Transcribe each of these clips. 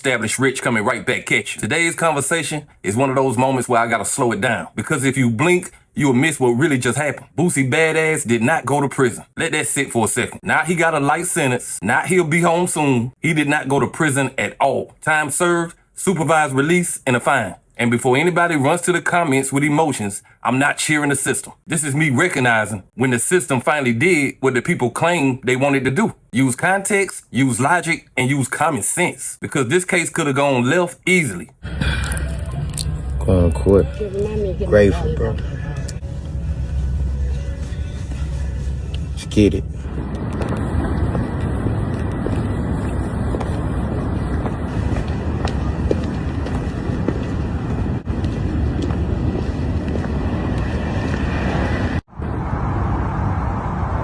established rich coming right back at you. Today's conversation is one of those moments where I gotta slow it down, because if you blink, you'll miss what really just happened. Boosie Badazz did not go to prison. Let that sit for a second. Not he got a light sentence. Not he'll be home soon. He did not go to prison at all. Time served, supervised release, and a fine. And before anybody runs to the comments with emotions, I'm not cheering the system. This is me recognizing when the system finally did what the people claimed they wanted to do. Use context, use logic, and use common sense. Because this case could have gone left easily. Going to court. Grateful, bro. Let's get it.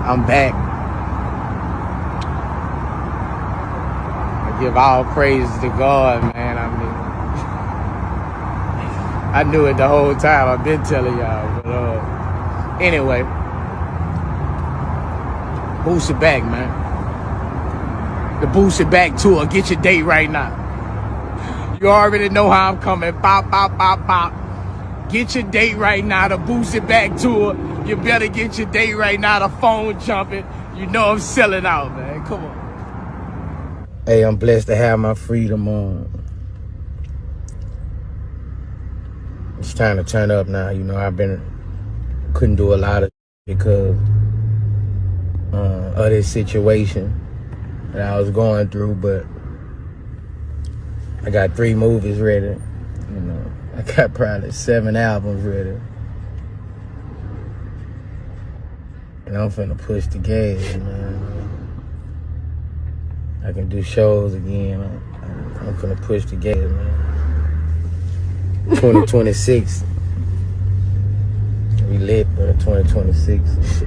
I'm back. I give all praise to God, man. I mean, I knew it the whole time. I've been telling y'all. But anyway, Boosie back, man. The Boosie back tour. Get your date right now. You already know how I'm coming. Bop, bop, bop, bop. Get your date right now. The Boosie back tour. You better get your date right now. The phone jumping. You know I'm selling out, man. Come on. Hey, I'm blessed to have my freedom on. It's time to turn up now. You know, couldn't do a lot of because of this situation that I was going through, but I got 3 movies ready. You know, I got probably 7 albums ready. And I'm finna push the gas, man. I can do shows again. I'm finna push the gas, man. 2026. We lit, but 2026.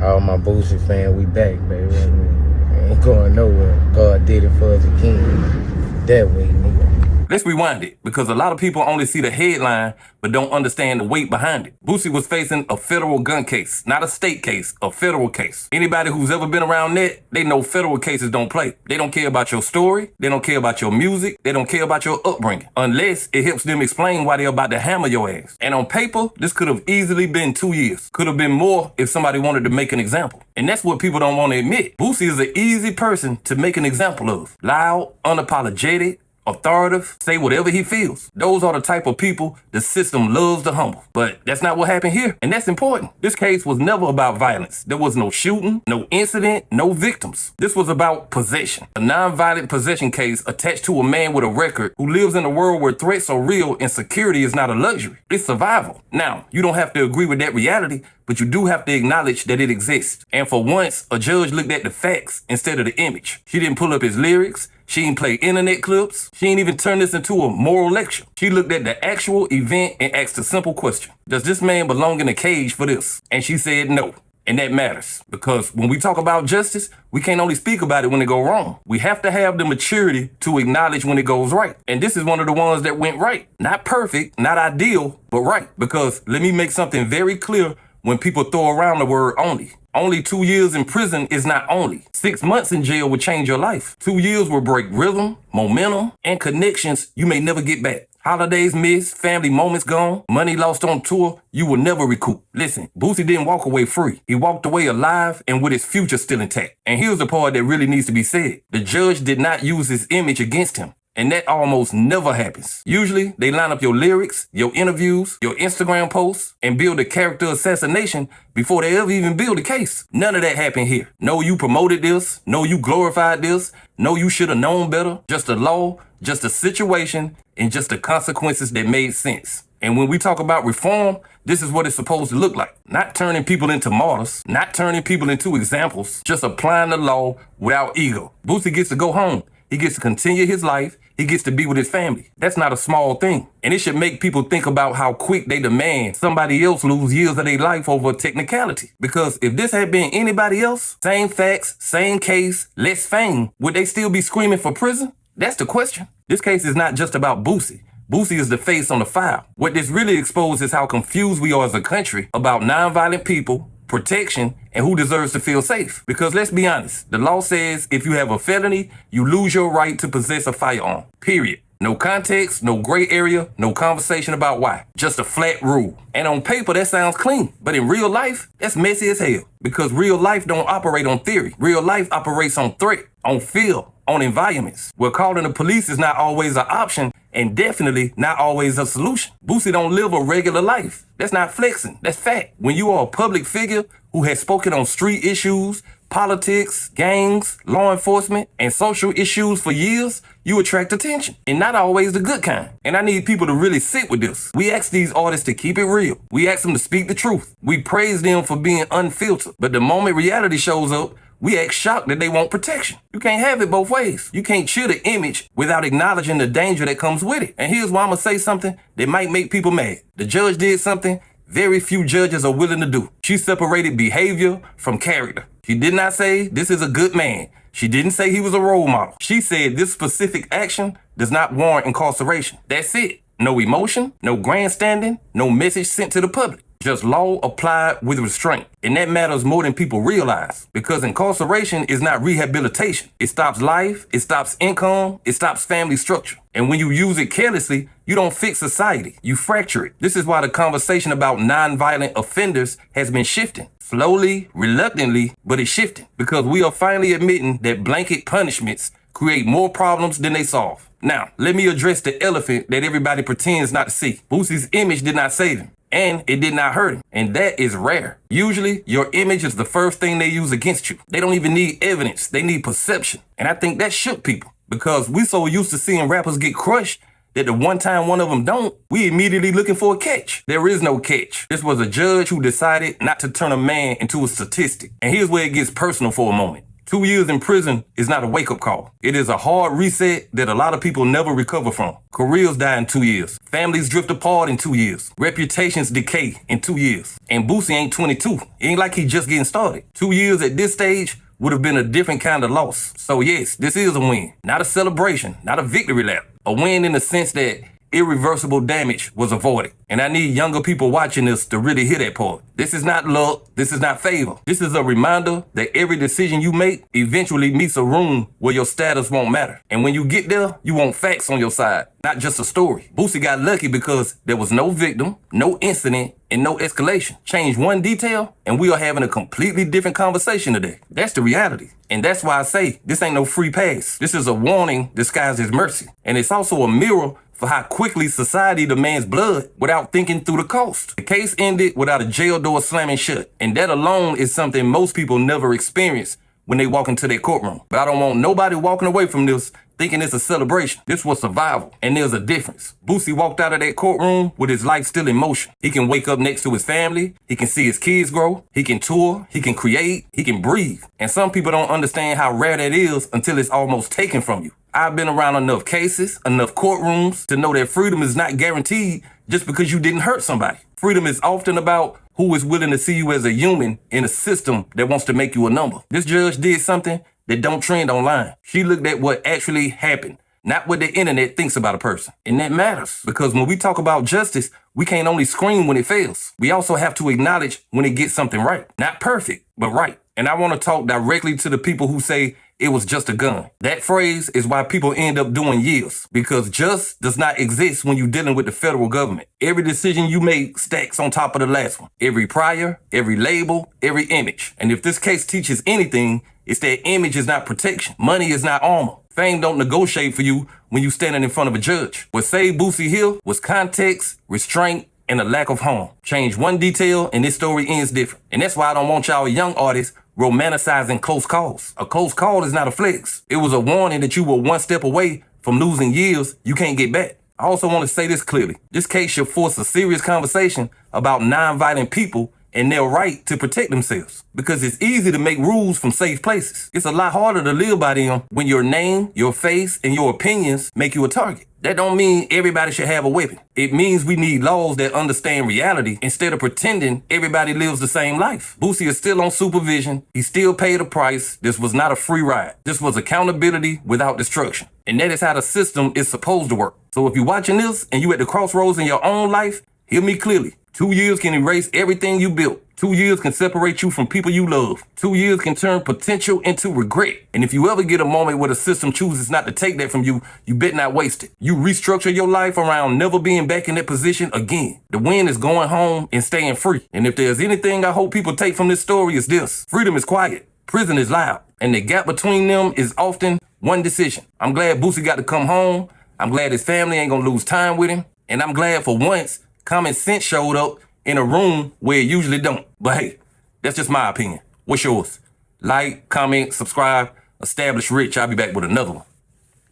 All my Boosie fans, we back, baby. Ain't going nowhere. God did it for us again. That way, nigga. Let's rewind it, because a lot of people only see the headline, but don't understand the weight behind it. Boosie was facing a federal gun case, not a state case, a federal case. Anybody who's ever been around that, they know federal cases don't play. They don't care about your story. They don't care about your music. They don't care about your upbringing, unless it helps them explain why they're about to hammer your ass. And on paper, this could have easily been 2 years. Could have been more if somebody wanted to make an example. And that's what people don't want to admit. Boosie is an easy person to make an example of. Loud, unapologetic, authoritative, say whatever he feels. Those are the type of people the system loves to humble. But that's not what happened here, and that's important. This case was never about violence. There was no shooting, no incident, no victims. This was about possession. A non-violent possession case attached to a man with a record who lives in a world where threats are real and security is not a luxury. It's survival. Now, you don't have to agree with that reality, but you do have to acknowledge that it exists. And for once, a judge looked at the facts instead of the image. She didn't pull up his lyrics. She didn't play internet clips. She didn't even turn this into a moral lecture. She looked at the actual event and asked a simple question. Does this man belong in a cage for this? And she said no. And that matters, because when we talk about justice, we can't only speak about it when it goes wrong. We have to have the maturity to acknowledge when it goes right. And this is one of the ones that went right. Not perfect, not ideal, but right. Because let me make something very clear when people throw around the word only. Only 2 years in prison is not only. 6 months in jail will change your life. 2 years will break rhythm, momentum, and connections you may never get back. Holidays missed, family moments gone, money lost on tour, you will never recoup. Listen, Boosie didn't walk away free. He walked away alive and with his future still intact. And here's the part that really needs to be said. The judge did not use his image against him. And that almost never happens. Usually, they line up your lyrics, your interviews, your Instagram posts, and build a character assassination before they ever even build a case. None of that happened here. No, you promoted this. No, you glorified this. No, you should have known better. Just a law, just a situation, and just the consequences that made sense. And when we talk about reform, this is what it's supposed to look like. Not turning people into martyrs, not turning people into examples, just applying the law without ego. Boosie gets to go home. He gets to continue his life. He gets to be with his family. That's not a small thing. And it should make people think about how quick they demand somebody else lose years of their life over a technicality. Because if this had been anybody else, same facts, same case, less fame, would they still be screaming for prison? That's the question. This case is not just about Boosie. Boosie is the face on the file. What this really exposes is how confused we are as a country about nonviolent people, protection, and who deserves to feel safe. Because let's be honest, the law says if you have a felony, you lose your right to possess a firearm. Period. No context, no gray area, no conversation about why. Just a flat rule. And on paper, that sounds clean. But in real life, that's messy as hell. Because real life don't operate on theory. Real life operates on threat, on fear, on environments. Where calling the police is not always an option and definitely not always a solution. Boosie don't live a regular life. That's not flexing. That's fact. When you are a public figure who has spoken on street issues, politics, gangs, law enforcement, and social issues for years, you attract attention. And not always the good kind. And I need people to really sit with this. We ask these artists to keep it real. We ask them to speak the truth. We praise them for being unfiltered. But the moment reality shows up, we act shocked that they want protection. You can't have it both ways. You can't cheer the image without acknowledging the danger that comes with it. And here's why I'm gonna say something that might make people mad. The judge did something very few judges are willing to do. She separated behavior from character. She did not say this is a good man. She didn't say he was a role model. She said this specific action does not warrant incarceration. That's it. No emotion, no grandstanding, no message sent to the public. Just law applied with restraint. And that matters more than people realize. Because incarceration is not rehabilitation. It stops life, it stops income, it stops family structure. And when you use it carelessly, you don't fix society, you fracture it. This is why the conversation about nonviolent offenders has been shifting. Slowly, reluctantly, but it's shifting. Because we are finally admitting that blanket punishments create more problems than they solve. Now, let me address the elephant that everybody pretends not to see. Boosie's image did not save him. And it did not hurt him. And that is rare. Usually, your image is the first thing they use against you. They don't even need evidence. They need perception. And I think that shook people. Because we so used to seeing rappers get crushed that the one time one of them don't, we immediately looking for a catch. There is no catch. This was a judge who decided not to turn a man into a statistic. And here's where it gets personal for a moment. 2 years in prison is not a wake-up call. It is a hard reset that a lot of people never recover from. Careers die in 2 years. Families drift apart in 2 years. Reputations decay in 2 years. And Boosie ain't 22. It ain't like he just getting started. 2 years at this stage would have been a different kind of loss. So yes, this is a win. Not a celebration, not a victory lap. A win in the sense that irreversible damage was avoided. And I need younger people watching this to really hear that part. This is not luck. This is not favor. This is a reminder that every decision you make eventually meets a room where your status won't matter. And when you get there, you want facts on your side, not just a story. Boosie got lucky because there was no victim, no incident, and no escalation. Change one detail, and we are having a completely different conversation today. That's the reality. And that's why I say this ain't no free pass. This is a warning disguised as mercy. And it's also a mirror for how quickly society demands blood without thinking through the cost. The case ended without a jail door slamming shut. And that alone is something most people never experience when they walk into their courtroom. But I don't want nobody walking away from this thinking it's a celebration. This was survival, and there's a difference. Boosie walked out of that courtroom with his life still in motion. He can wake up next to his family. He can see his kids grow. He can tour. He can create. He can breathe. And some people don't understand how rare that is until it's almost taken from you. I've been around enough cases, enough courtrooms to know that freedom is not guaranteed just because you didn't hurt somebody. Freedom is often about who is willing to see you as a human in a system that wants to make you a number. This judge did something that don't trend online. She looked at what actually happened, not what the internet thinks about a person. And that matters because when we talk about justice, we can't only scream when it fails. We also have to acknowledge when it gets something right. Not perfect, but right. And I want to talk directly to the people who say it was just a gun. That phrase is why people end up doing years, because just does not exist when you're dealing with the federal government. Every decision you make stacks on top of the last one. Every prior, every label, every image. And if this case teaches anything, it's that image is not protection. Money is not armor. Fame don't negotiate for you when you're standing in front of a judge. What saved Boosie here was context, restraint, and a lack of harm. Change one detail and this story ends different. And that's why I don't want y'all young artists romanticizing close calls. A close call is not a flex. It was a warning that you were one step away from losing years you can't get back. I also want to say this clearly. This case should force a serious conversation about nonviolent people and their right to protect themselves. Because it's easy to make rules from safe places. It's a lot harder to live by them when your name, your face, and your opinions make you a target. That don't mean everybody should have a weapon. It means we need laws that understand reality instead of pretending everybody lives the same life. Boosie is still on supervision. He still paid a price. This was not a free ride. This was accountability without destruction. And that is how the system is supposed to work. So if you're watching this and you at the crossroads in your own life, hear me clearly. 2 years can erase everything you built. 2 years can separate you from people you love. 2 years can turn potential into regret. And if you ever get a moment where the system chooses not to take that from you, you bet not waste it. You restructure your life around never being back in that position again. The win is going home and staying free. And if there's anything I hope people take from this story, is this: freedom is quiet, prison is loud, and the gap between them is often one decision. I'm glad Boosie got to come home. I'm glad his family ain't gonna lose time with him. And I'm glad for once common sense showed up in a room where it usually don't. But hey, that's just my opinion. What's yours? Like, comment, subscribe. Establish Rich. I'll be back with another one.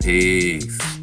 Peace.